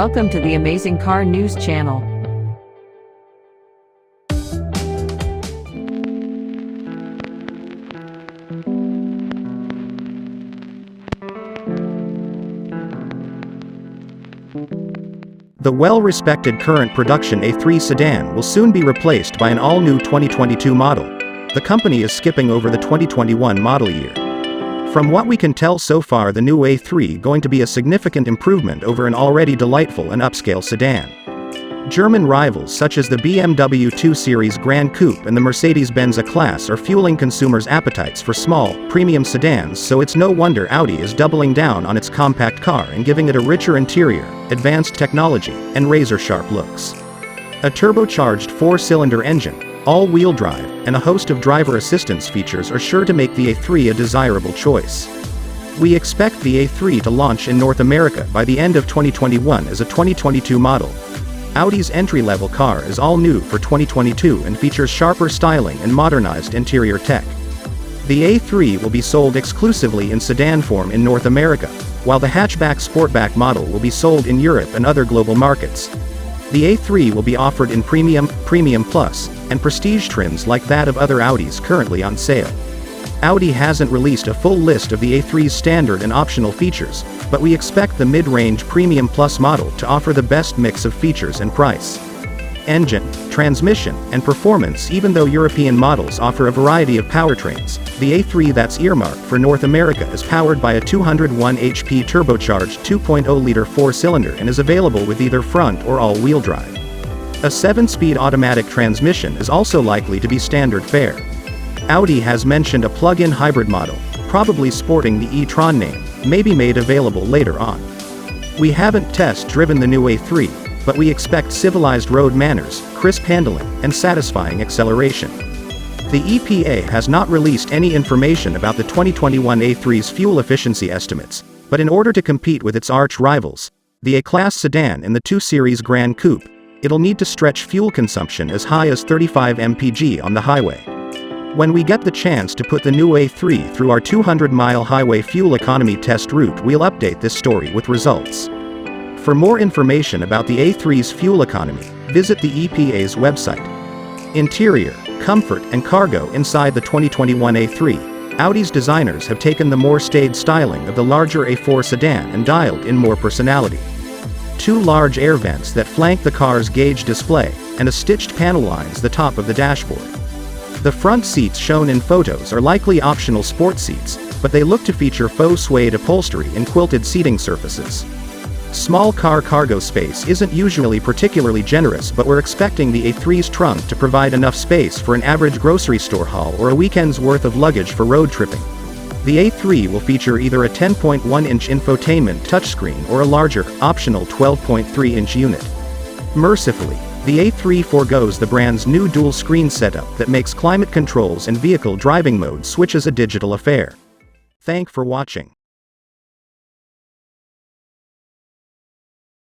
Welcome to the Amazing Car News channel. The well-respected current production A3 sedan will soon be replaced by an all-new 2022 model. The company is skipping over the 2021 model year. From what we can tell so far, the new A3 going to be a significant improvement over an already delightful and upscale sedan. German rivals such as the BMW 2 Series Gran Coupe and the Mercedes-Benz A-class are fueling consumers' appetites for small, premium sedans, so it's no wonder Audi is doubling down on its compact car and giving it a richer interior, advanced technology, and razor-sharp looks. A turbocharged 4-cylinder engine, all-wheel drive, and a host of driver assistance features are sure to make the A3 a desirable choice. We expect the A3 to launch in North America by the end of 2021 as a 2022 model. Audi's entry-level car is all new for 2022 and features sharper styling and modernized interior tech. The A3 will be sold exclusively in sedan form in North America, while the hatchback Sportback model will be sold in Europe and other global markets. The A3 will be offered in Premium, Premium Plus, and Prestige trims like that of other Audis currently on sale. Audi hasn't released a full list of the A3's standard and optional features, but we expect the mid-range Premium Plus model to offer the best mix of features and price. Engine, transmission, and performance. Even though European models offer a variety of powertrains, the A3 that's earmarked for North America is powered by a 201 HP turbocharged 2.0-liter 4-cylinder and is available with either front or all-wheel drive. A 7-speed automatic transmission is also likely to be standard fare. Audi has mentioned a plug-in hybrid model, probably sporting the e-tron name, may be made available later on. We haven't test-driven the new A3, but we expect civilized road manners, crisp handling, and satisfying acceleration. The EPA has not released any information about the 2021 A3's fuel efficiency estimates, but in order to compete with its arch-rivals, the A-class sedan and the 2 Series Gran Coupe, it'll need to stretch fuel consumption as high as 35 mpg on the highway. When we get the chance to put the new A3 through our 200-mile highway fuel economy test route, we'll update this story with results. For more information about the A3's fuel economy, visit the EPA's website. Interior, comfort, and cargo. Inside the 2021 A3, Audi's designers have taken the more staid styling of the larger A4 sedan and dialed in more personality. 2 large air vents that flank the car's gauge display, and a stitched panel lines the top of the dashboard. The front seats shown in photos are likely optional sport seats, but they look to feature faux suede upholstery and quilted seating surfaces. Small car cargo space isn't usually particularly generous, but we're expecting the A3's trunk to provide enough space for an average grocery store haul or a weekend's worth of luggage for road tripping. The A3 will feature either a 10.1-inch infotainment touchscreen or a larger, optional 12.3-inch unit. Mercifully, the A3 forgoes the brand's new dual-screen setup that makes climate controls and vehicle driving mode switches a digital affair. Thanks for watching.